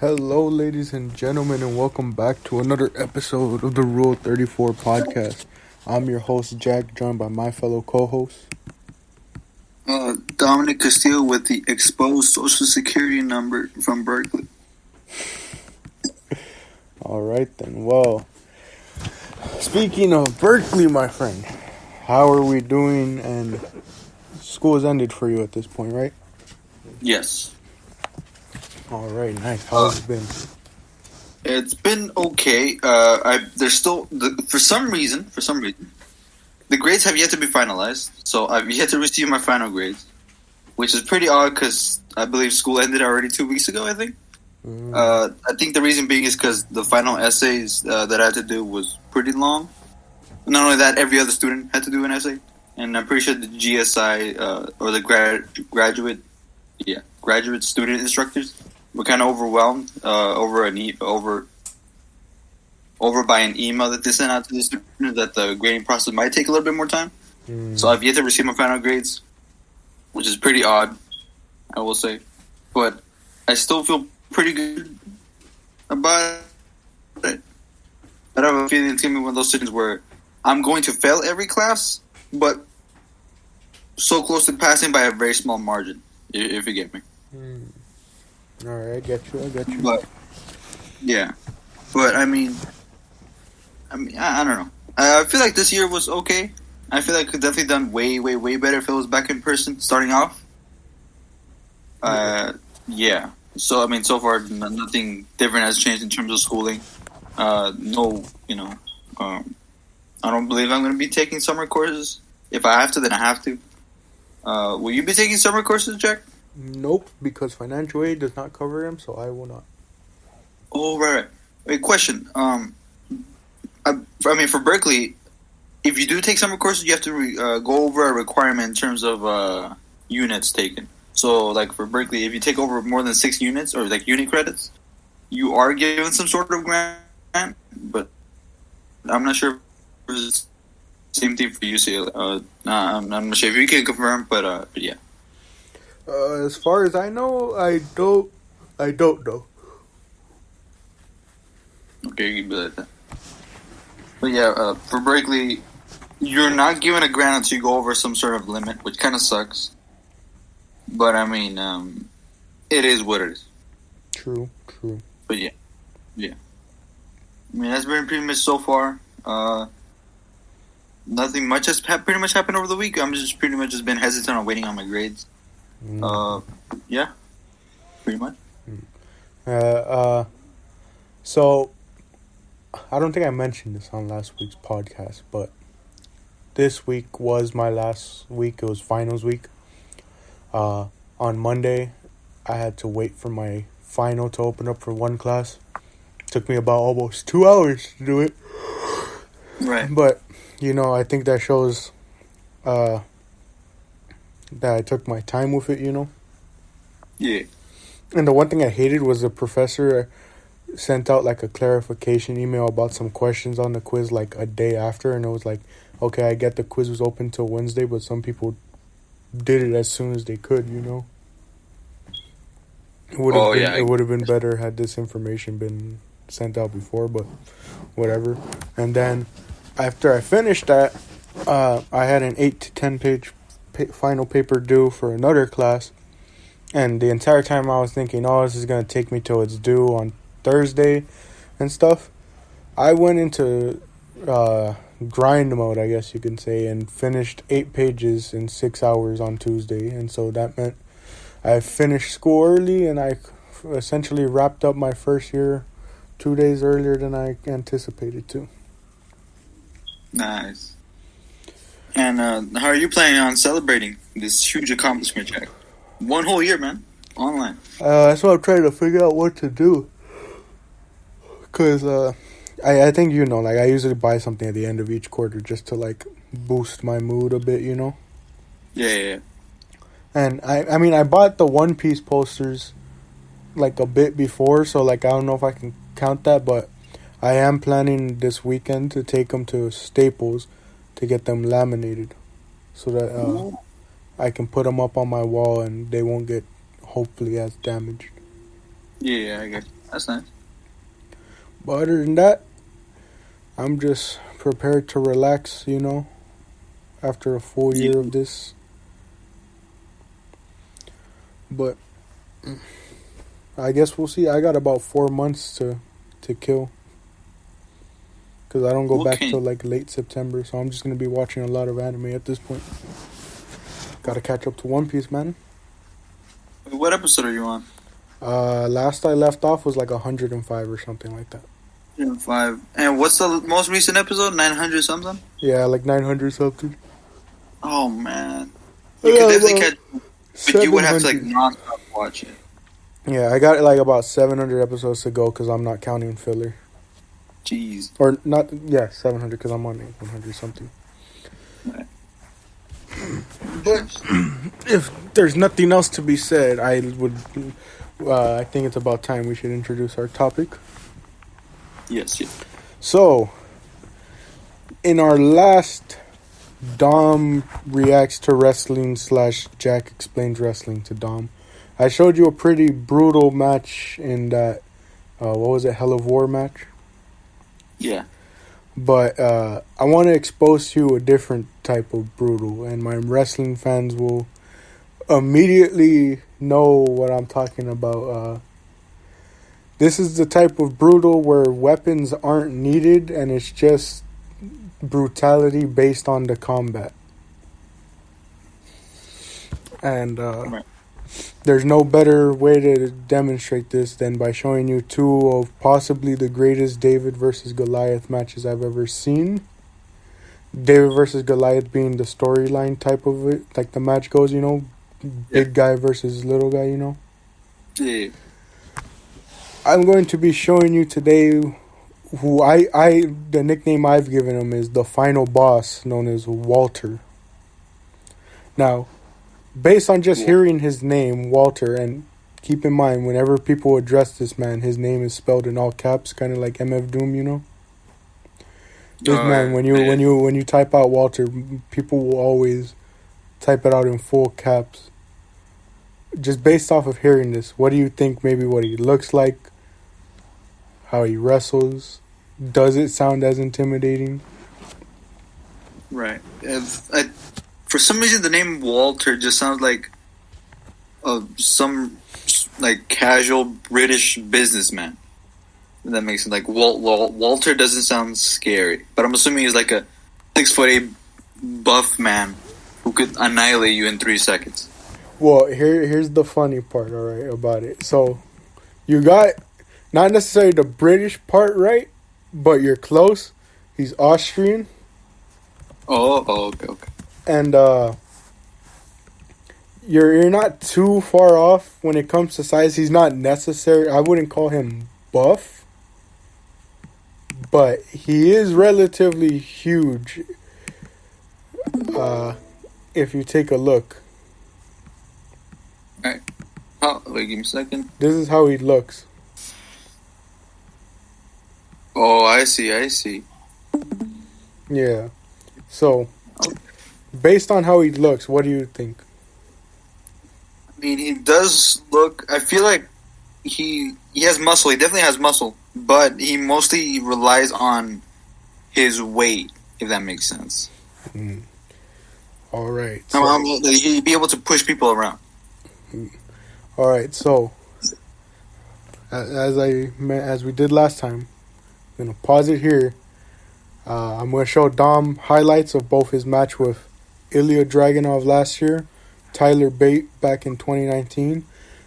Hello, ladies and gentlemen, and welcome back to another episode of the Rule 34 podcast. I'm your host, Jack, joined by my fellow co-host. Dominic Castillo with the exposed social security number from Berkeley. All right, then. Well, speaking of Berkeley, my friend, how are we doing? And school has ended for you at this point, right? Yes. All right, nice. How's it been? It's been okay. There's still for some reason, the grades have yet to be finalized. So I've yet to receive my final grades, which is pretty odd because I believe school ended already 2 weeks ago. I think. I think the reason being is because the final essays that I had to do was pretty long. Not only that, every other student had to do an essay, and I'm pretty sure the GSI or the graduate student instructors were kind of overwhelmed over by an email that they sent out to the students that the grading process might take a little bit more time. So I've yet to receive my final grades, which is pretty odd, I will say. But I still feel pretty good about it. I have a feeling it's going to be one of those situations where I'm going to fail every class, but so close to passing by a very small margin, if you get me. All right, I get you. But yeah, but I mean, I don't know. I feel like this year was okay. I feel like I could definitely done way better if it was back in person starting off. Yeah. So I mean, so far nothing different has changed in terms of schooling. I don't believe I'm going to be taking summer courses. If I have to, then I have to. Will you be taking summer courses, Jack? Nope, because financial aid does not cover them, so I will not. Oh, right. Wait, question. For Berkeley, if you do take summer courses, you have to go over a requirement in terms of units taken. So, like for Berkeley, if you take over more than 6 units or like unit credits, you are given some sort of grant. But I'm not sure if it's the same thing for UCLA. I'm not sure if you can confirm, but yeah. As far as I know, I don't know. Okay, you can be like that. But yeah, for Berkeley, you're not given a grant until you go over some sort of limit, which kind of sucks. But I mean, it is what it is. True. But yeah. I mean, that's been pretty much so far. Nothing much has pretty much happened over the week. I'm just pretty much been hesitant on waiting on my grades. Yeah, pretty much. So I don't think I mentioned this on last week's podcast, but this week was my last week. It was finals week. On Monday, I had to wait for my final to open up for one class. It took me about almost 2 hours to do it. Right. But, I think that shows that I took my time with it, Yeah. And the one thing I hated was the professor sent out like a clarification email about some questions on the quiz like a day after, and it was like, okay, I get the quiz was open till Wednesday, but some people did it as soon as they could, It would have been better had this information been sent out before, but whatever. And then after I finished that, I had an 8 to 10 page final paper due for another class, and the entire time I was thinking, oh, this is going to take me till it's due on Thursday and stuff. I went into grind mode, I guess you can say, and finished 8 pages in 6 hours on Tuesday, and so that meant I finished school early, and I essentially wrapped up my first year 2 days earlier than I anticipated to. Nice. And how are you planning on celebrating this huge accomplishment, Jack? 1 whole year, man. Online. That's what I'm trying to figure out what to do. Because I think, I usually buy something at the end of each quarter just to, boost my mood a bit, Yeah. And, I bought the One Piece posters, a bit before, so, I don't know if I can count that, but I am planning this weekend to take them to Staples to get them laminated so that I can put them up on my wall and they won't get, hopefully, as damaged. Yeah, I guess. That's nice. But other than that, I'm just prepared to relax, after a full year of this. But I guess we'll see. I got about 4 months to kill. Because I don't go back till like late September. So I'm just going to be watching a lot of anime at this point. Got to catch up to One Piece, man. What episode are you on? Last I left off was like 105 or something like that. 105. And what's the most recent episode? 900 something? Yeah, like 900 something. Oh, man. You could definitely catch... But you would have to, like, non-stop watch it. Yeah, I got, like, about 700 episodes to go because I'm not counting filler. Jeez. Or not... Yeah, 700 because I'm on 100 something. Right. But if there's nothing else to be said, I think it's about time we should introduce our topic. Yes. So, in our last Dom reacts to wrestling / Jack explains wrestling to Dom, I showed you a pretty brutal match in that, what was it, Hell of War match? Yeah. But I want to expose to you a different type of brutal, and my wrestling fans will immediately know what I'm talking about. This is the type of brutal where weapons aren't needed, and it's just brutality based on the combat. And there's no better way to demonstrate this than by showing you two of possibly the greatest David versus Goliath matches I've ever seen. David versus Goliath being the storyline type of it, like the match goes, big guy versus little guy, Yeah. I'm going to be showing you today who the nickname I've given him is the final boss, known as Walter. Now, based on just hearing his name, Walter, and keep in mind, whenever people address this man, his name is spelled in all caps, kind of like MF Doom, This man, when you type out Walter, people will always type it out in full caps. Just based off of hearing this, what do you think maybe what he looks like? How he wrestles? Does it sound as intimidating? Right. For some reason, the name Walter just sounds like some like casual British businessman. If that makes sense. Like Walter doesn't sound scary, but I'm assuming he's like a 6'8" buff man who could annihilate you in 3 seconds. Well, here's the funny part, all right, about it. So, you got not necessarily the British part right, but you're close. He's Austrian. Oh, okay. And you're not too far off when it comes to size. He's not necessary. I wouldn't call him buff, but he is relatively huge. If you take a look. All right. Wait, give me a second. This is how he looks. Oh, I see. Yeah. So, based on how he looks, what do you think? I mean, he does look... I feel like he has muscle. He definitely has muscle. But he mostly relies on his weight, if that makes sense. All right. So, he'd be able to push people around. All right. So, as we did last time, I'm going to pause it here. I'm going to show Dom highlights of both his match with Ilya Dragunov last year, Tyler Bate back in 2019,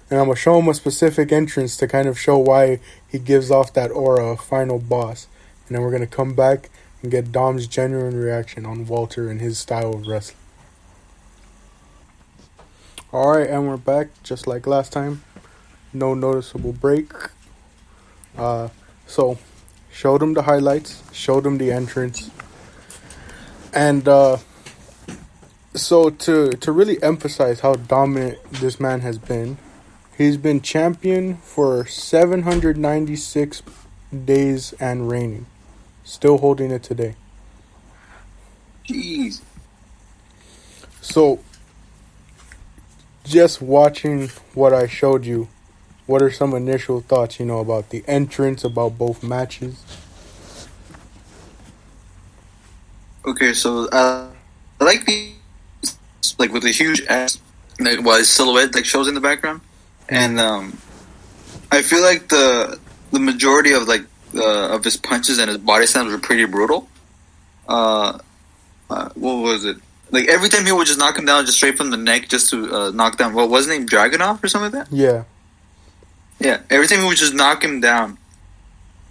and I'm going to show him a specific entrance to kind of show why he gives off that aura of final boss. And then we're going to come back and get Dom's genuine reaction on Walter and his style of wrestling. Alright, and we're back just like last time. No noticeable break. So, showed him the highlights, showed him the entrance. And so to really emphasize how dominant this man has been, he's been champion for 796 days and reigning. Still holding it today. Jeez. So, just watching what I showed you, what are some initial thoughts, about the entrance, about both matches? Okay, so I like the like with the huge ass, like while his silhouette like shows in the background, and I feel like the majority of like of his punches and his body slams were pretty brutal. What was it? Like every time he would just knock him down just straight from the neck just to knock down. What was his name? Dragunov or something like that? Yeah. Yeah. Every time he would just knock him down,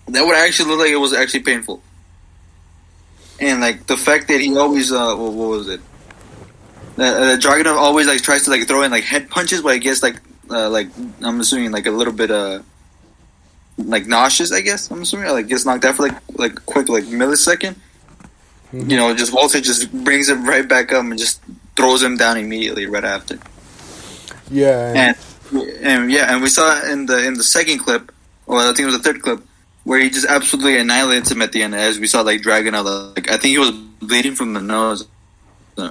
that would actually look like it was actually painful. And like the fact that he always what was it? Dragunov always like tries to like throw in like head punches, but I guess like I'm assuming like a little bit like nauseous. I guess I'm assuming like gets knocked out for like a quick like millisecond. Mm-hmm. Just Walter just brings him right back up and just throws him down immediately right after. Yeah, and we saw in the second clip, or I think it was the third clip, where he just absolutely annihilates him at the end. As we saw, like Dragunov, like I think he was bleeding from the nose.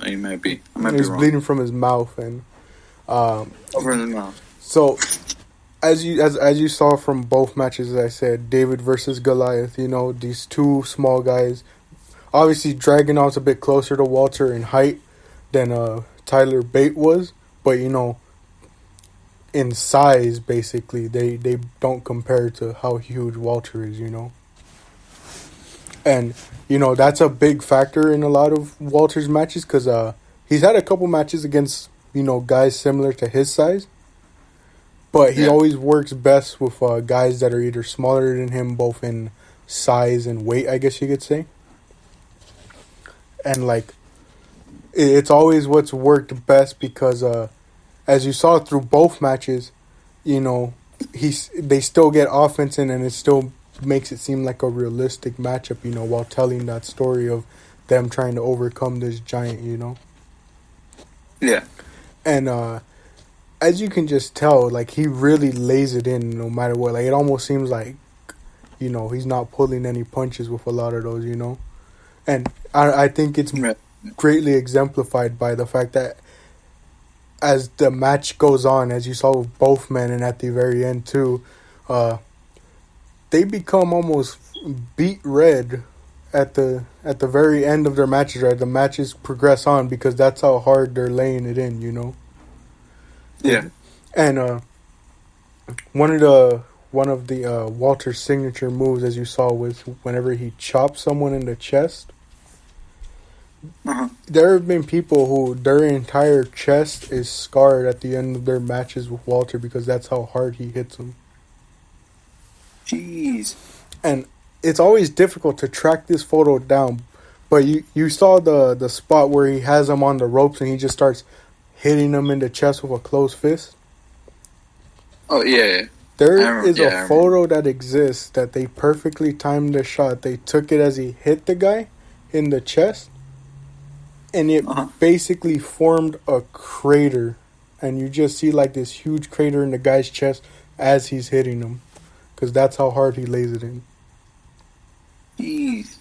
He might be. I might he be was wrong. bleeding from his mouth, and Over in the mouth. So, as you saw from both matches, as I said, David versus Goliath. These two small guys. Obviously, Dragunov's a bit closer to Walter in height than Tyler Bate was, but in size, basically, they don't compare to how huge Walter is. And that's a big factor in a lot of Walter's matches because he's had a couple matches against guys similar to his size. But he always works best with guys that are either smaller than him, both in size and weight, I guess you could say. And, like, it's always what's worked best because, as you saw through both matches, they still get offense in and it still makes it seem like a realistic matchup, while telling that story of them trying to overcome this giant, Yeah. And, as you can just tell, like, he really lays it in no matter what. Like, it almost seems like, he's not pulling any punches with a lot of those, And I think it's greatly exemplified by the fact that as the match goes on, as you saw with both men and at the very end too, they become almost beat red at the very end of their matches, right? The matches progress on because that's how hard they're laying it in, Yeah. And one of the Walter's signature moves, as you saw, was whenever he chops someone in the chest. Uh-huh. There have been people who their entire chest is scarred at the end of their matches with Walter because that's how hard he hits them. Jeez. And it's always difficult to track this photo down, but you saw the spot where he has him on the ropes and he just starts hitting him in the chest with a closed fist. Oh, yeah. There is a photo that exists that they perfectly timed the shot. They took it as he hit the guy in the chest, and it basically formed a crater. And you just see like this huge crater in the guy's chest as he's hitting him. Because that's how hard he lays it in. Jeez.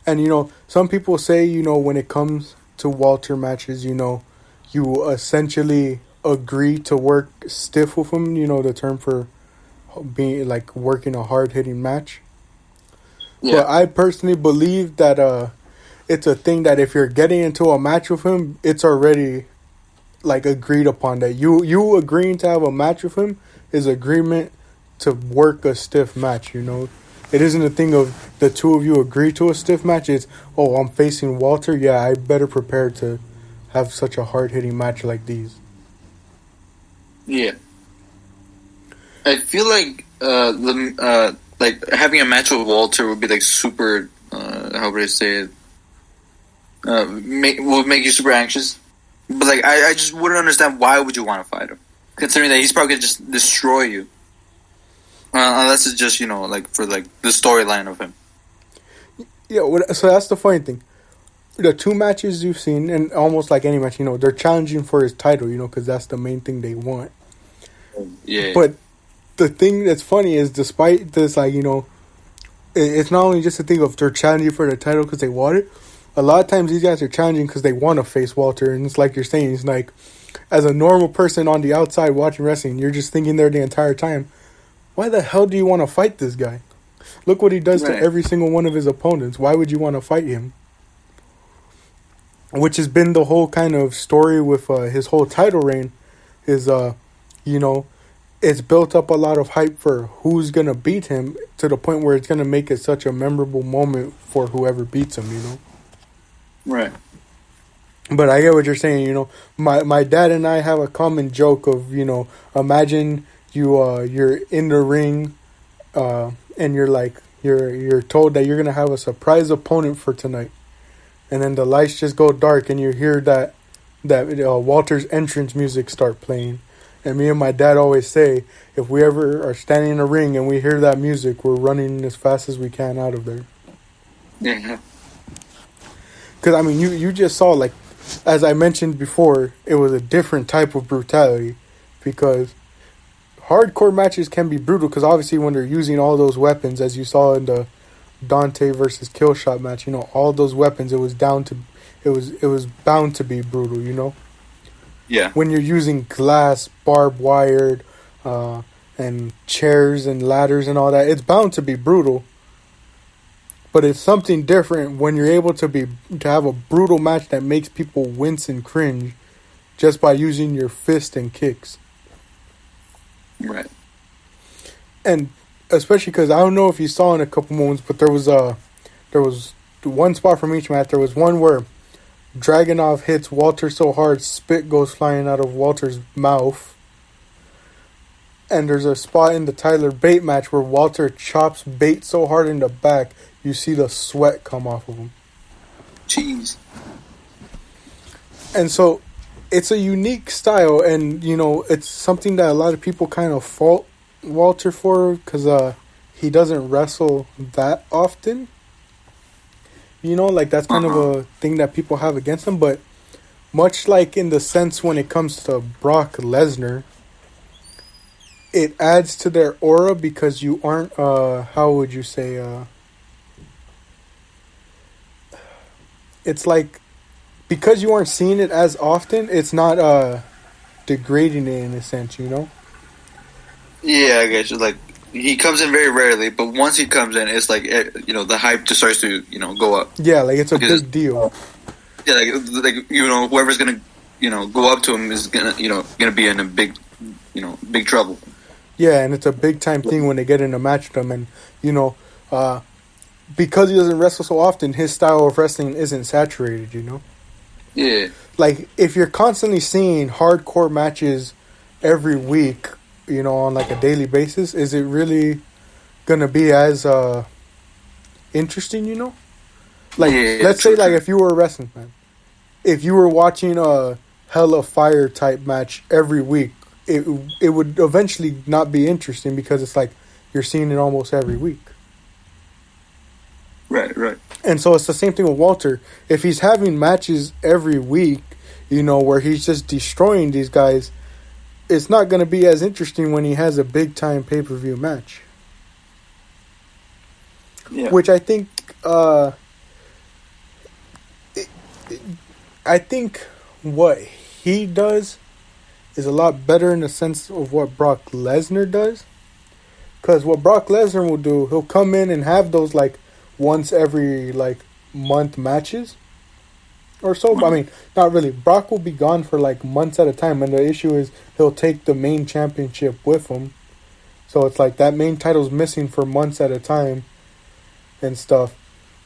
And, some people say, when it comes to Walter matches, you essentially agree to work stiff with him, the term for being like working a hard-hitting match. Yeah. But I personally believe that it's a thing that if you're getting into a match with him, it's already like agreed upon. That you agreeing to have a match with him is agreement to work a stiff match. It isn't a thing of the two of you agree to a stiff match. It's, oh, I'm facing Walter, yeah, I better prepare to have such a hard-hitting match like these. Yeah. I feel like like having a match with Walter would be like super. How would I say it? Would make you super anxious. But like, I just wouldn't understand why would you want to fight him, considering that he's probably gonna just destroy you. Unless it's just like for like the storyline of him. Yeah. So that's the funny thing. The two matches you've seen, and almost like any match, they're challenging for his title, because that's the main thing they want. Yeah. But the thing that's funny is, despite this, like, it's not only just a thing of they're challenging for the title because they want it. A lot of times these guys are challenging because they want to face Walter. And it's like you're saying, it's like, as a normal person on the outside watching wrestling, you're just thinking there the entire time, why the hell do you want to fight this guy? Look what he does to every single one of his opponents. Why would you want to fight him? Which has been the whole kind of story with his whole title reign. Is, it's built up a lot of hype for who's going to beat him to the point where it's going to make it such a memorable moment for whoever beats him, Right. But I get what you're saying, My dad and I have a common joke of, imagine you're in the ring and you're like, you're told that you're going to have a surprise opponent for tonight. And then the lights just go dark and you hear that Walter's entrance music start playing. And me and my dad always say, if we ever are standing in a ring and we hear that music, we're running as fast as we can out of there. Yeah. Because, I mean, you just saw, like, as I mentioned before, it was a different type of brutality. Because hardcore matches can be brutal, because obviously when they're using all those weapons, as you saw in the Dante versus Killshot match, all those weapons, it was bound to be brutal, Yeah. When you're using glass, barbed wired, and chairs and ladders and all that, it's bound to be brutal. But it's something different when you're able to have a brutal match that makes people wince and cringe just by using your fist and kicks. Right. And especially because I don't know if you saw in a couple moments, but there was one spot from each match. There was one where Dragunov hits Walter so hard, spit goes flying out of Walter's mouth. And there's a spot in the Tyler Bate match where Walter chops Bate so hard in the back, you see the sweat come off of him. Jeez. And so, it's a unique style, and, it's something that a lot of people kind of fault Walter for, because he doesn't wrestle that often. That's kind of a thing that people have against him, but much like in the sense when it comes to Brock Lesnar, it adds to their aura because you aren't, how would you say, it's like, because you aren't seeing it as often, it's not degrading it in a sense, Yeah, I guess. Like, he comes in very rarely, but once he comes in, it's like, the hype just starts to, go up. Yeah, like, it's a big deal. Yeah, like whoever's gonna, go up to him is gonna be in a big, big trouble. Yeah, and it's a big time thing when they get in a match with him, and because he doesn't wrestle so often, his style of wrestling isn't saturated. Yeah. Like, if you're constantly seeing hardcore matches every week, on like a daily basis, is it really gonna be as interesting? Like, let's say, like, if you were a wrestling fan, if you were watching a Hell of Fire type match every week, it would eventually not be interesting because it's like you're seeing it almost every week. Right. And so it's the same thing with Walter. If he's having matches every week, where he's just destroying these guys, it's not going to be as interesting when he has a big time pay-per-view match. Yeah. Which I think, I think what he does is a lot better in the sense of what Brock Lesnar does. Because what Brock Lesnar will do, he'll come in and have those, like, once every, like, month matches or so. I mean, not really. Brock will be gone for, like, months at a time, and the issue is he'll take the main championship with him. So it's like that main title's missing for months at a time and stuff.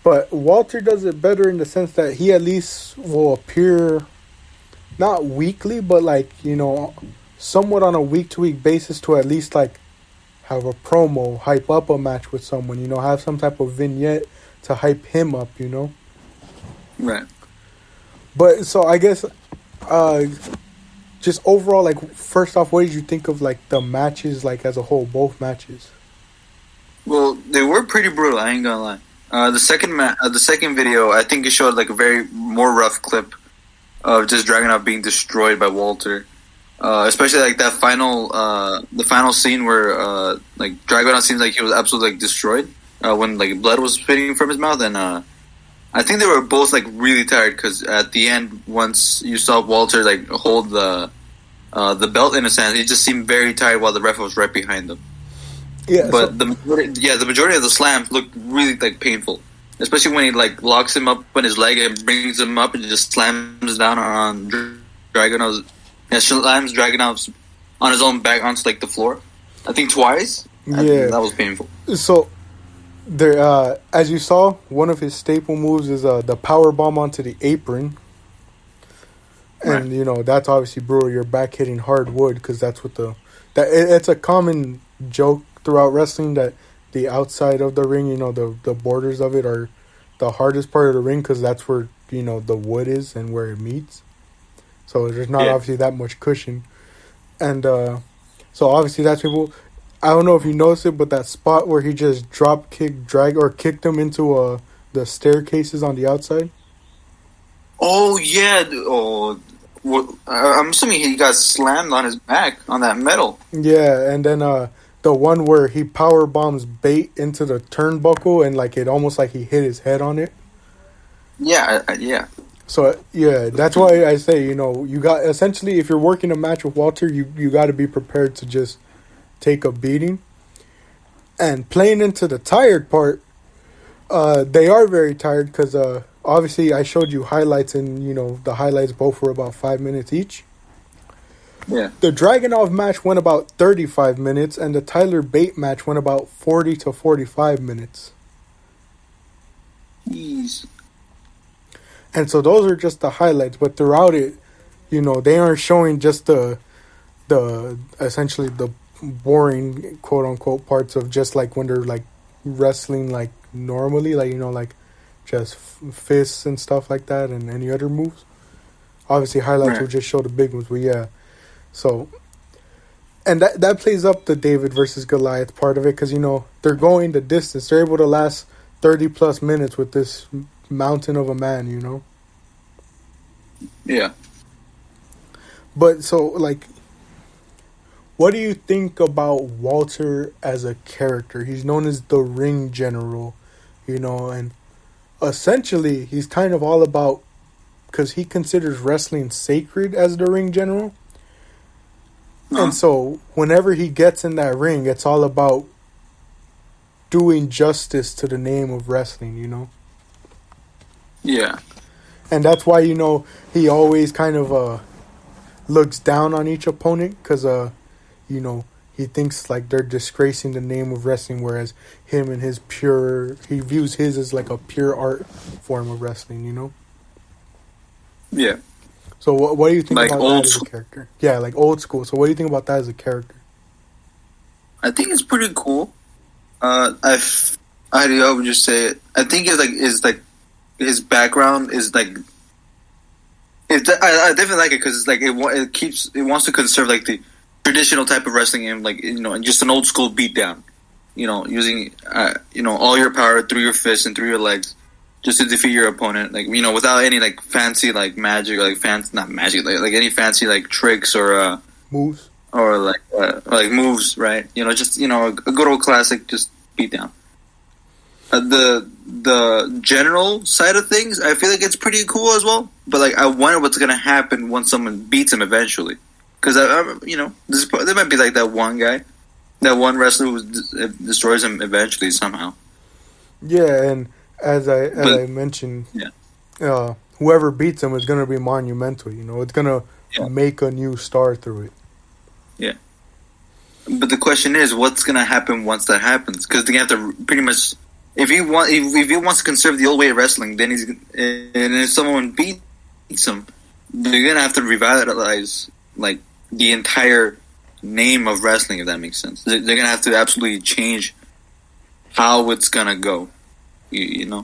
But Walter does it better in the sense that he at least will appear, not weekly, but, like, somewhat on a week-to-week basis to at least, like, have a promo, hype up a match with someone, have some type of vignette to hype him up, Right. But, so, I guess, just overall, like, first off, what did you think of, like, the matches, like, as a whole, both matches? Well, they were pretty brutal, I ain't gonna lie. The second video, I think it showed, like, a very more rough clip of just Dragunov being destroyed by Walter. Especially, like, that the final scene where, like, Dragunov seems like he was absolutely, like, destroyed, when, like, blood was spitting from his mouth, and, I think they were both, like, really tired, because at the end, once you saw Walter, like, hold the the belt in a sense. He just seemed very tired while the ref was right behind him. Yeah, But the majority of the slams looked really like painful, especially when he like locks him up on his leg and brings him up and just slams down on Dragunov's. Yeah, slams Dragunov on his own back onto like the floor. I think twice. Yeah, that was painful. So there, as you saw, one of his staple moves is the power bomb onto the apron. And, that's obviously brutal. You're back hitting hardwood because that's what it's a common joke throughout wrestling that the outside of the ring, the borders of it are the hardest part of the ring because that's where, the wood is and where it meets. So there's not obviously that much cushion. And so obviously that's people... I don't know if you noticed it, but that spot where he just kicked him into the staircases on the outside. Oh, yeah. Oh, I'm assuming he got slammed on his back on that metal. Yeah, and then the one where he power bombs Bate into the turnbuckle and like it almost like he hit his head on it. Yeah, yeah. So, yeah, that's why I say, you got... Essentially, if you're working a match with Walter, you got to be prepared to just take a beating. And playing into the tired part, they are very tired because obviously I showed you highlights and the highlights both were about 5 minutes each. Yeah. The Dragunov match went about 35 minutes and the Tyler Bate match went about 40 to 45 minutes. Jeez. And so those are just the highlights, but throughout it, they aren't showing just the essentially the boring quote unquote parts of just like when they're like wrestling like normally, like like just fists and stuff like that and any other moves. Obviously highlights will just show the big ones, but yeah. So and that plays up the David versus Goliath part of it because they're going the distance. They're able to last 30 plus minutes with this mountain of a man, Yeah. But so like, what do you think about Walter as a character? He's known as the Ring General, and essentially he's kind of all about, because he considers wrestling sacred as the Ring General. And so whenever he gets in that ring, it's all about doing justice to the name of wrestling, Yeah. And that's why, he always kind of looks down on each opponent because, he thinks like they're disgracing the name of wrestling, whereas him and he views his as like a pure art form of wrestling, Yeah. So what do you think like about that as a character? Yeah, like old school. So what do you think about that as a character? I think it's pretty cool. I would just say it. I think it's like his background is like. I definitely like it because it's like it wants to conserve like the traditional type of wrestling and like and just an old school beatdown. Using all your power through your fists and through your legs just to defeat your opponent. Like without any like fancy like magic, like not magic, like any fancy like tricks or moves or like moves, right? Just a good old classic just beatdown. The general side of things, I feel like it's pretty cool as well. But like, I wonder what's gonna happen once someone beats him eventually. Because there might be like that one guy, that one wrestler who destroys him eventually somehow. Yeah, and as I mentioned, whoever beats him is gonna be monumental. It's gonna make a new star through it. Yeah. But the question is, what's gonna happen once that happens? Because they have to pretty much. If he wants to conserve the old way of wrestling, then if someone beats him, they're gonna have to revitalize like the entire name of wrestling. If that makes sense, they're gonna have to absolutely change how it's gonna go. Yeah.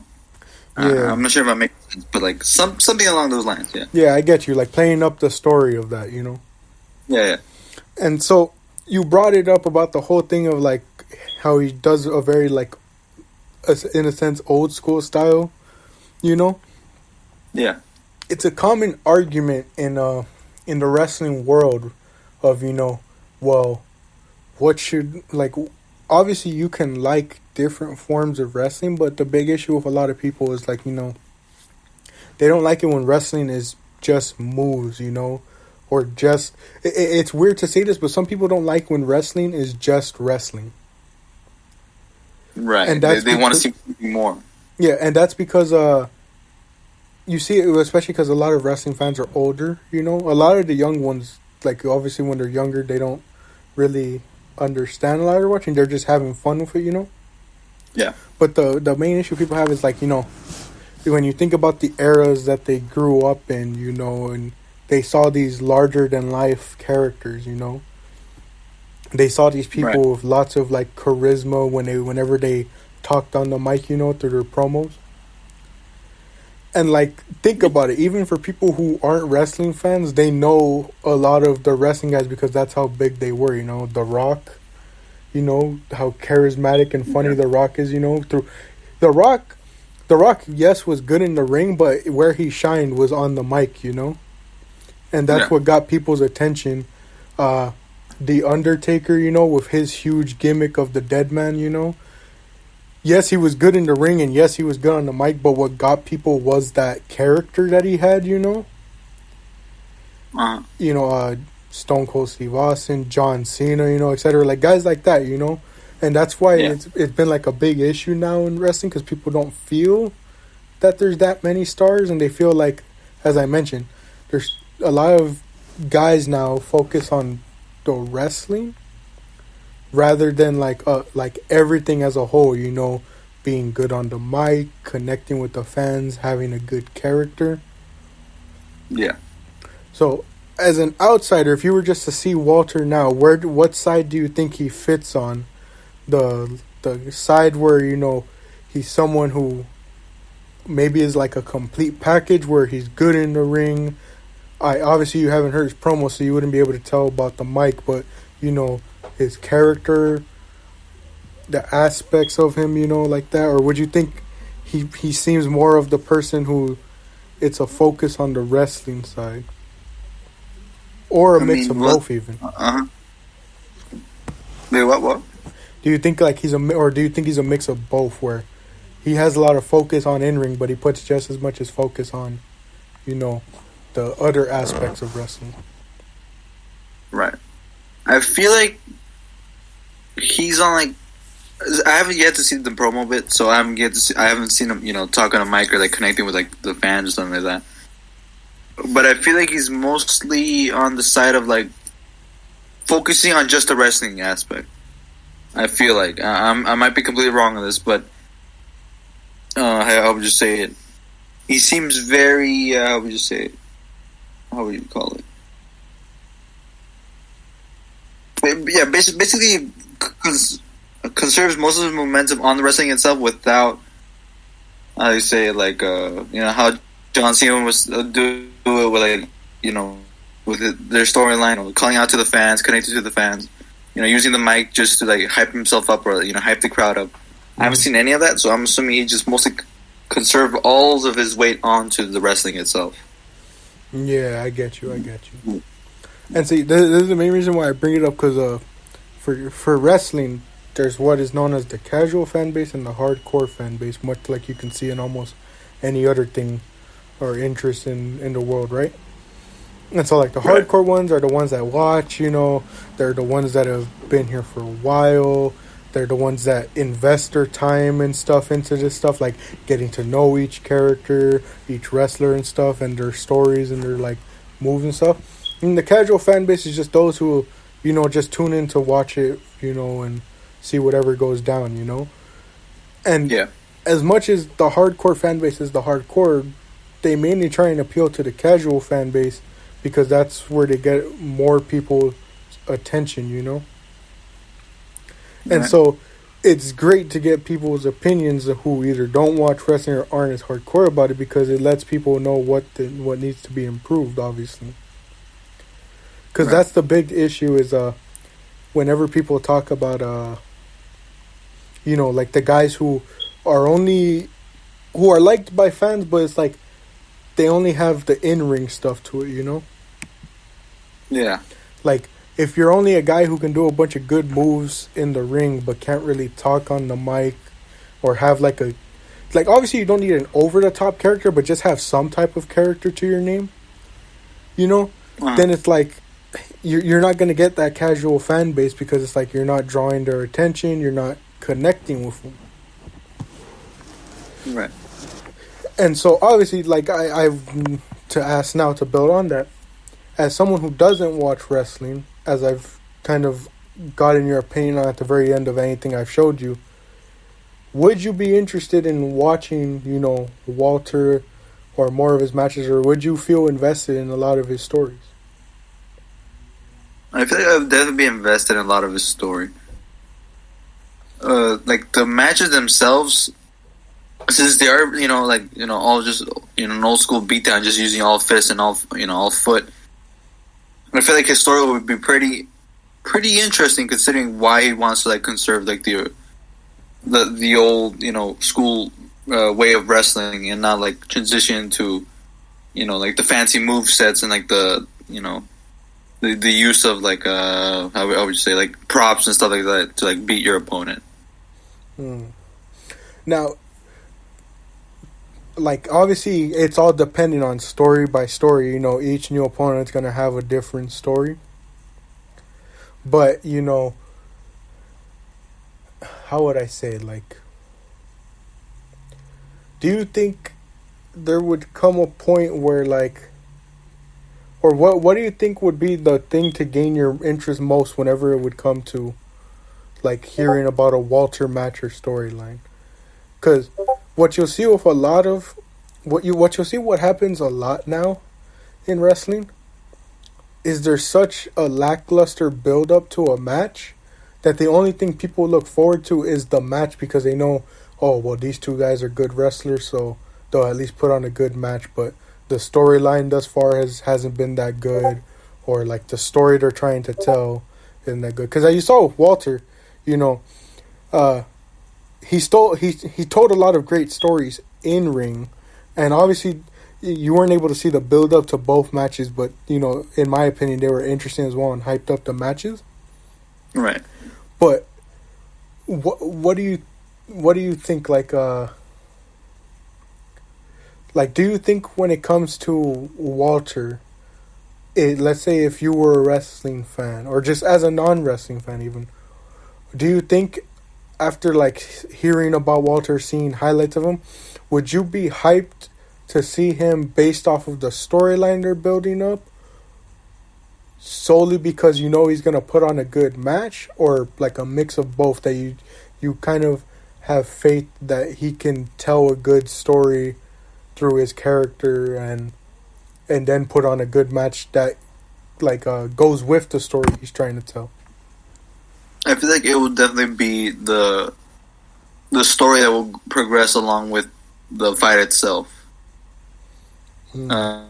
I'm not sure if I make sense, but like something along those lines. Yeah. Yeah, I get you. Like playing up the story of that. Yeah. And so you brought it up about the whole thing of like how he does a very like. In a sense, old school style, Yeah. It's a common argument in the wrestling world of well, what should like obviously you can like different forms of wrestling, but the big issue with a lot of people is like they don't like it when wrestling is just moves, or or just it's weird to say this, but some people don't like when wrestling is just wrestling. Right. And They want to see more. Yeah, and that's because you see it, especially because a lot of wrestling fans are older. You know, a lot of the young ones, like obviously when they're younger, they don't really understand a lot of watching. They're just having fun with it, you know. Yeah. But the main issue people have is like, you know, when you think about the eras that they grew up in, you know, and they saw these larger than life characters, you know. They saw these people with lots of like charisma whenever they talked on the mic, you know, through their promos. And like, think about it. Even for people who aren't wrestling fans, they know a lot of the wrestling guys because that's how big they were. You know, The Rock. You know how charismatic and funny The Rock is. You know, through The Rock. The Rock, yes, was good in the ring, but where he shined was on the mic. You know, and that's what got people's attention. The Undertaker, you know, with his huge gimmick of the dead man, you know. Yes, he was good in the ring, and yes, he was good on the mic, but what got people was that character that he had, you know? You know, Stone Cold Steve Austin, John Cena, you know, etc. Like, guys like that, you know? And that's why it's been, like, a big issue now in wrestling, because people don't feel that there's that many stars, and they feel like, as I mentioned, there's a lot of guys now focus on the wrestling rather than like everything as a whole, you know, being good on the mic, connecting with the fans, having a good character. Yeah. So, as an outsider, if you were just to see Walter now, what side do you think he fits on? The side where, you know, he's someone who maybe is like a complete package where he's good in the ring. Obviously you haven't heard his promo, so you wouldn't be able to tell about the mic, but you know his character, the aspects of him, you know, like that? Or would you think he seems more of the person who it's a focus on the wrestling side? Or a mix of both, even? Wait, what? Do you think like do you think he's a mix of both, where he has a lot of focus on in-ring, but he puts just as much as focus on, you know, the other aspects of wrestling? Right. I feel like he's on like, I haven't yet to see the promo bit, so I haven't seen him, you know, talking on a mic or like connecting with like the fans or something like that. But I feel like he's mostly on the side of like focusing on just the wrestling aspect. I feel like I might be completely wrong on this, but I would just say it. He seems very how would you say it? How would you call it? Yeah, basically conserves most of his momentum on the wrestling itself without, how do you say it, like, you know, how John Cena was do it with, like, you know, with their storyline, calling out to the fans, connecting to the fans, you know, using the mic just to, like, hype himself up or, you know, hype the crowd up. I haven't seen any of that, so I'm assuming he just mostly conserved all of his weight onto the wrestling itself. Yeah, I get you. And see, this is the main reason why I bring it up, because for wrestling, there's what is known as the casual fan base and the hardcore fan base, much like you can see in almost any other thing or interest in the world, right? And so, like, the hardcore ones are the ones that watch, you know, they're the ones that have been here for a while. They're the ones that invest their time and stuff into this stuff, like getting to know each character, each wrestler and stuff, and their stories and their, like, moves and stuff. And the casual fan base is just those who, you know, just tune in to watch it, you know, and see whatever goes down, you know. And as much as the hardcore fan base is the hardcore, they mainly try and appeal to the casual fan base because that's where they get more people's attention, you know. And so it's great to get people's opinions who either don't watch wrestling or aren't as hardcore about it, because it lets people know what needs to be improved, obviously. Because that's the big issue is whenever people talk about, you know, like the guys who are liked by fans, but it's like they only have the in-ring stuff to it, you know? Yeah. Like, if you're only a guy who can do a bunch of good moves in the ring but can't really talk on the mic or have like obviously you don't need an over-the-top character, but just have some type of character to your name, you know? then it's like you're not going to get that casual fan base because it's like you're not drawing their attention, you're not connecting with them. Right. And so obviously, like I've to ask now to build on that, as someone who doesn't watch wrestling, as I've kind of gotten your opinion on at the very end of anything I've showed you, would you be interested in watching, Walter or more of his matches, or would you feel invested in a lot of his stories? I feel like I would definitely be invested in a lot of his story. Like the matches themselves, since they are, all just, an old school beatdown, just using all fist and all foot. I feel like his story would be pretty interesting, considering why he wants to like conserve like the old school way of wrestling and not like transition to like the fancy move sets and like the the use of like how would you say, like props and stuff like that to like beat your opponent. Now, like obviously it's all depending on story by story. Each new opponent's gonna have a different story. But how would I say, like, do you think there would come a point where like, or what do you think would be the thing to gain your interest most whenever it would come to like hearing about a Walter match or storyline? Because what you'll see with a lot of what you'll see what happens a lot now in wrestling is there's such a lackluster build up to a match that the only thing people look forward to is the match, because they know, oh well, these two guys are good wrestlers, so they'll at least put on a good match. But the storyline thus far hasn't been that good, or like the story they're trying to tell isn't that good. Because you saw with Walter, he told a lot of great stories in ring, and obviously you weren't able to see the build up to both matches, but in my opinion they were interesting as well and hyped up the matches. Right. But what do you think, like do you think when it comes to Walter, let's say if you were a wrestling fan or just as a non-wrestling fan even, do you think after like hearing about Walter, seeing highlights of him, would you be hyped to see him based off of the storyline they're building up, solely because he's going to put on a good match, or like a mix of both, that you kind of have faith that he can tell a good story through his character and then put on a good match that like goes with the story he's trying to tell? I feel like it will definitely be the story that will progress along with the fight itself. Only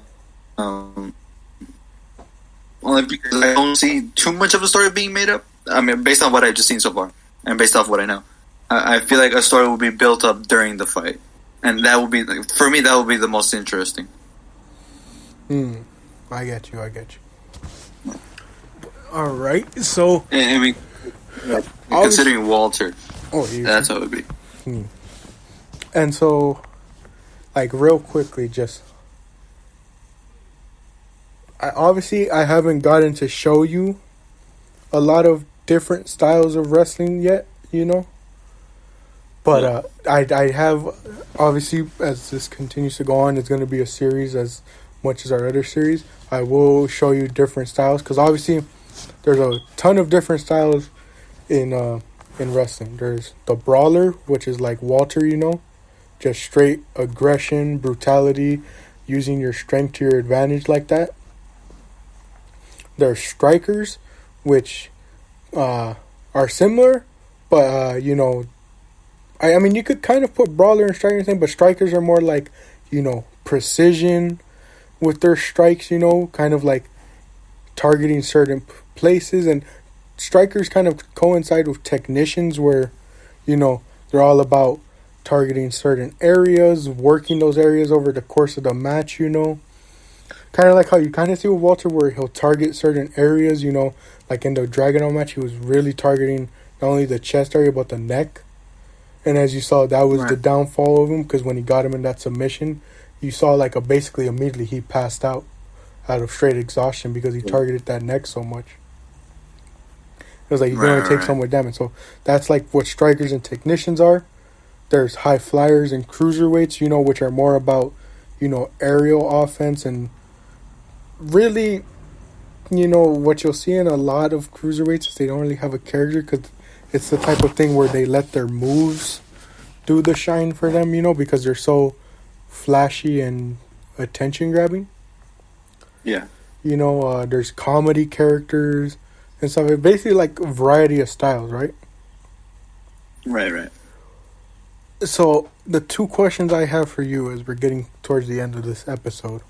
because I don't see too much of a story being made up. I mean, based on what I've just seen so far, and based off what I know, I feel like a story will be built up during the fight, and that will be, for me, that will be the most interesting. I get you. All right, so I mean, considering Walter, that's how it would be. And so, like, real quickly, just I haven't gotten to show you a lot of different styles of wrestling yet, but I have, obviously, as this continues to go on, it's going to be a series as much as our other series. I will show you different styles, because obviously there's a ton of different styles in wrestling. There's the brawler, which is like Walter, just straight aggression, brutality, using your strength to your advantage like that. There's strikers, which are similar, but I mean, you could kind of put brawler and striker in the same, but strikers are more like precision with their strikes, kind of like targeting certain places. And strikers kind of coincide with technicians, where they're all about targeting certain areas, working those areas over the course of the match. Kind of like how you kind of see with Walter, where he'll target certain areas, like in the Dragunov match, he was really targeting not only the chest area, but the neck. And as you saw, that was the downfall of him, because when he got him in that submission, you saw basically immediately he passed out out of straight exhaustion because he targeted that neck so much. It was like you can only take so much damage. So that's like what strikers and technicians are. There's high flyers and cruiserweights, you know, which are more about, you know, aerial offense and really, you know, what you'll see in a lot of cruiserweights is they don't really have a character because it's the type of thing where they let their moves do the shine for them, you know, because they're so flashy and attention grabbing. Yeah. You know, there's comedy characters and stuff. It's basically like a variety of styles, right? Right. So the two questions I have for you as we're getting towards the end of this episode.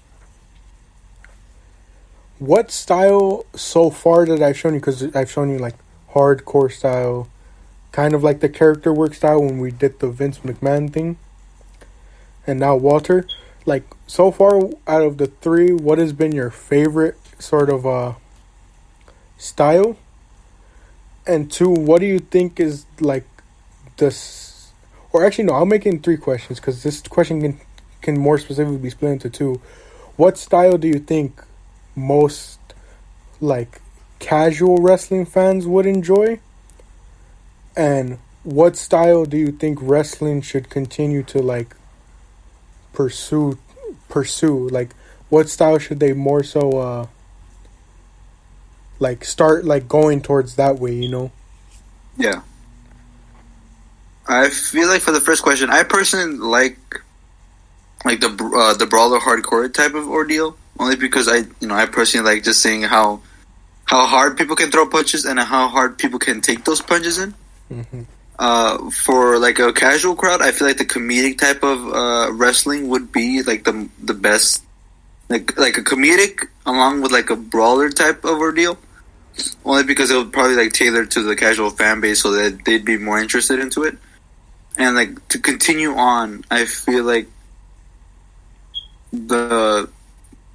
What style so far that I've shown you, because I've shown you like hardcore style, kind of like the character work style when we did the Vince McMahon thing, and now Walter, like so far out of the three, what has been your favorite sort of style? And two, what do you think is like this, or actually no, I'll make it in three questions because this question can more specifically be split into two. What style do you think most like casual wrestling fans would enjoy, and what style do you think wrestling should continue to like pursue? Like what style should they more so like start like going towards that way, you know? Yeah. I feel like for the first question, I personally like the brawler hardcore type of ordeal, only because I personally like just seeing how hard people can throw punches and how hard people can take those punches in. Mm-hmm. For like a casual crowd, I feel like the comedic type of wrestling would be like the best, like a comedic along with like a brawler type of ordeal. Only because it would probably like tailor to the casual fan base so that they'd be more interested into it. And like to continue on, I feel like the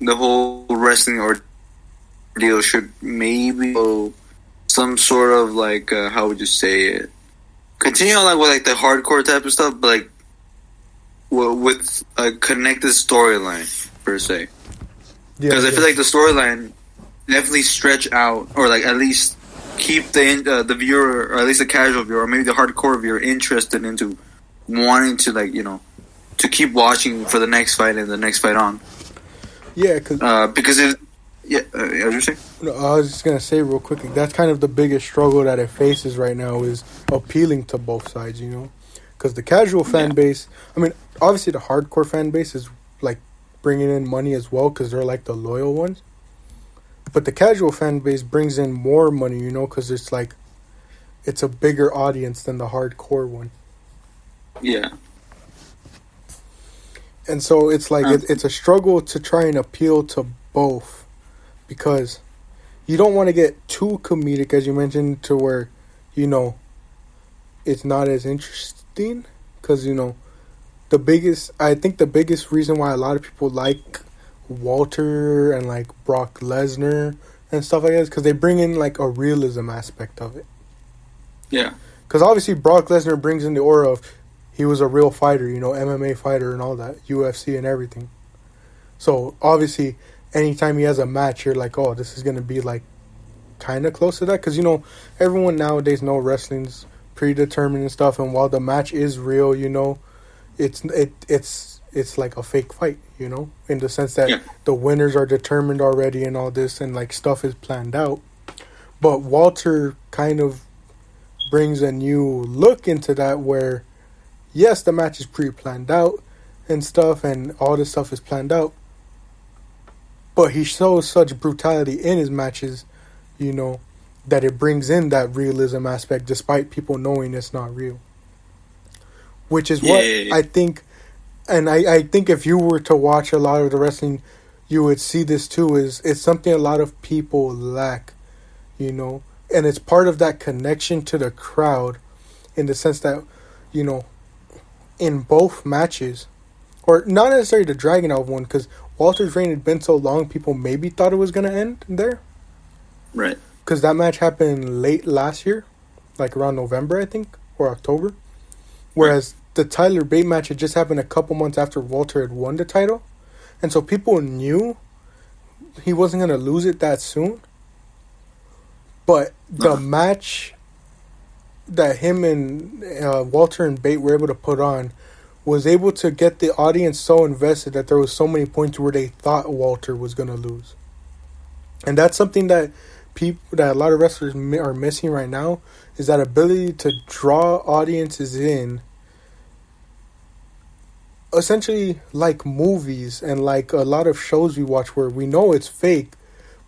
whole wrestling ordeal should maybe go some sort of like how would you say it? Continue on like with like the hardcore type of stuff, but like with a connected storyline per se. Because I feel like the storyline definitely stretch out, or like at least keep the viewer, or at least the casual viewer, or maybe the hardcore viewer, interested into wanting to like to keep watching for the next fight and the next fight on. Yeah, because it. Yeah, as you're saying. No, I was just gonna say real quickly. That's kind of the biggest struggle that it faces right now is appealing to both sides. You know, because the casual fan base. I mean, obviously the hardcore fan base is like bringing in money as well because they're like the loyal ones. But the casual fan base brings in more money, you know, because it's like it's a bigger audience than the hardcore one. Yeah. And so it's like it's a struggle to try and appeal to both, because you don't want to get too comedic, as you mentioned, to where, you know, it's not as interesting. Because, you know, I think the biggest reason why a lot of people like Walter and like Brock Lesnar and stuff like that is because they bring in like a realism aspect of it. Yeah. Because obviously Brock Lesnar brings in the aura of he was a real fighter, you know, MMA fighter and all that, UFC and everything. So obviously anytime he has a match, you're like, oh, this is going to be like kind of close to that. Because, you know, everyone nowadays know wrestling's predetermined and stuff. And while the match is real, you know, it's like a fake fight, you know, in the sense that the winners are determined already and all this, and like stuff is planned out. But Walter kind of brings a new look into that where, yes, the match is pre-planned out and stuff, and all this stuff is planned out. But he shows such brutality in his matches, you know, that it brings in that realism aspect despite people knowing it's not real. Which is what I think, and I think if you were to watch a lot of the wrestling, you would see this too, is it's something a lot of people lack, you know. And it's part of that connection to the crowd in the sense that, you know, in both matches, or not necessarily the Dragon Out one, because Walter's reign had been so long, people maybe thought it was going to end there. Right. Because that match happened late last year, like around November, I think, or October. Whereas the Tyler Bate match had just happened a couple months after Walter had won the title. And so people knew he wasn't gonna lose it that soon. But the match that him and Walter and Bate were able to put on was able to get the audience so invested that there was so many points where they thought Walter was gonna lose, and that's something that a lot of wrestlers are missing right now, is that ability to draw audiences in. Essentially, like movies and like a lot of shows we watch where we know it's fake,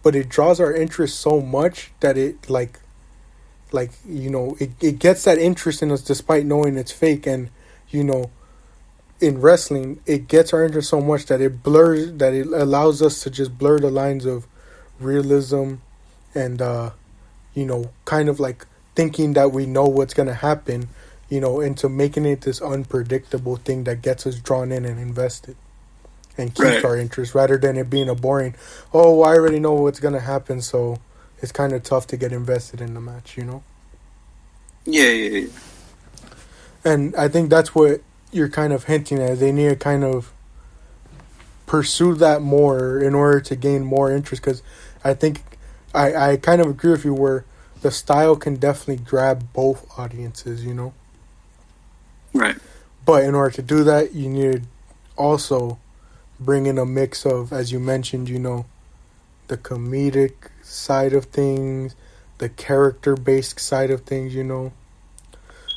but it draws our interest so much that it it gets that interest in us despite knowing it's fake. And in wrestling, it gets our interest so much that it allows us to just blur the lines of realism and kind of like thinking that we know what's going to happen, into making it this unpredictable thing that gets us drawn in and invested and keeps our interest, rather than it being a boring, oh, I already know what's going to happen, so it's kind of tough to get invested in the match, Yeah. And I think that's what you're kind of hinting at. They need to kind of pursue that more in order to gain more interest, because I think I kind of agree with you where the style can definitely grab both audiences, Right. But in order to do that, you need to also bring in a mix of, as you mentioned, the comedic side of things, the character-based side of things,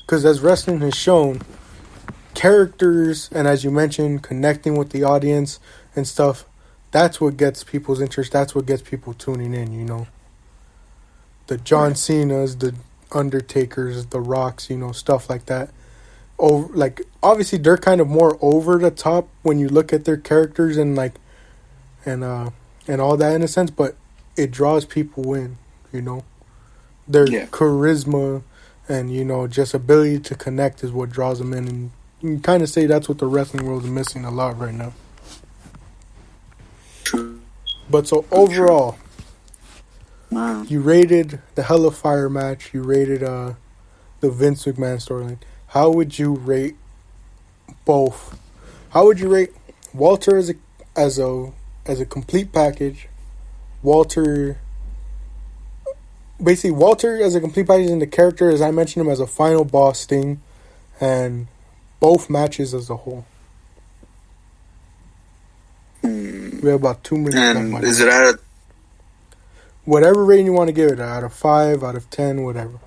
Because as wrestling has shown, characters, and as you mentioned, connecting with the audience and stuff, that's what gets people's interest. That's what gets people tuning in, The John Cenas, the Undertakers, the Rocks, stuff like that. Obviously they're kind of more over the top when you look at their characters and and all that in a sense, but it draws people in, Their charisma and, just ability to connect is what draws them in. And you can kind of say that's what the wrestling world is missing a lot right now. True. But so overall, Wow. you rated the Hell of Fire match. You rated the Vince McMahon storyline. How would you rate both? How would you rate Walter as a complete package? Walter as a complete package, and the character, as I mentioned him, as a final boss thing, and both matches as a whole. We have about 2 minutes. And is it out of whatever rating you want to give it, out of 5, out of 10, whatever.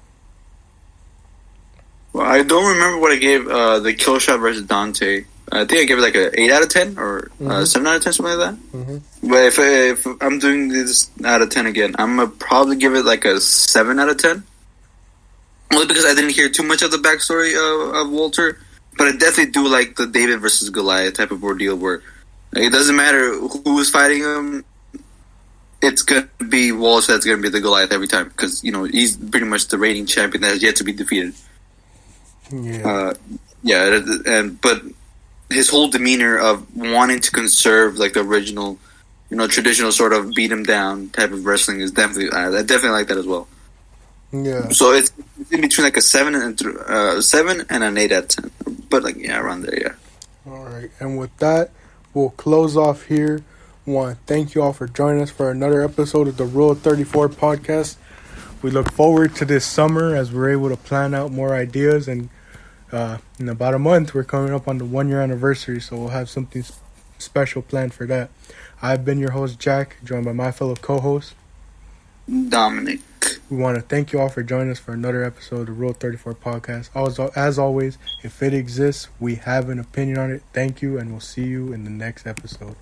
Well, I don't remember what I gave the Kill Shot versus Dante. I think I gave it like a 8 out of 10 or 7 out of 10, something like that. Mm-hmm. But if I'm doing this out of 10 again, I'm going to probably give it like a 7 out of 10. Only because I didn't hear too much of the backstory of Walter. But I definitely do like the David versus Goliath type of ordeal where it doesn't matter who is fighting him. It's going to be Walter that's going to be the Goliath every time. Because, he's pretty much the reigning champion that has yet to be defeated. Yeah. But his whole demeanor of wanting to conserve like the original, traditional sort of beat him down type of wrestling is definitely I definitely like that as well. Yeah. So it's in between like a 7 and an 8 out of 10, but around there, yeah. All right, and with that, we'll close off here. Want to thank you all for joining us for another episode of the Rule 34 podcast. We look forward to this summer as we're able to plan out more ideas, and in about a month we're coming up on the 1-year anniversary, so we'll have something special planned for that. I've been your host Jack, joined by my fellow co-host Dominic. We want to thank you all for joining us for another episode of the Rule 34 podcast. As always, if it exists, we have an opinion on it. Thank you, and we'll see you in the next episode.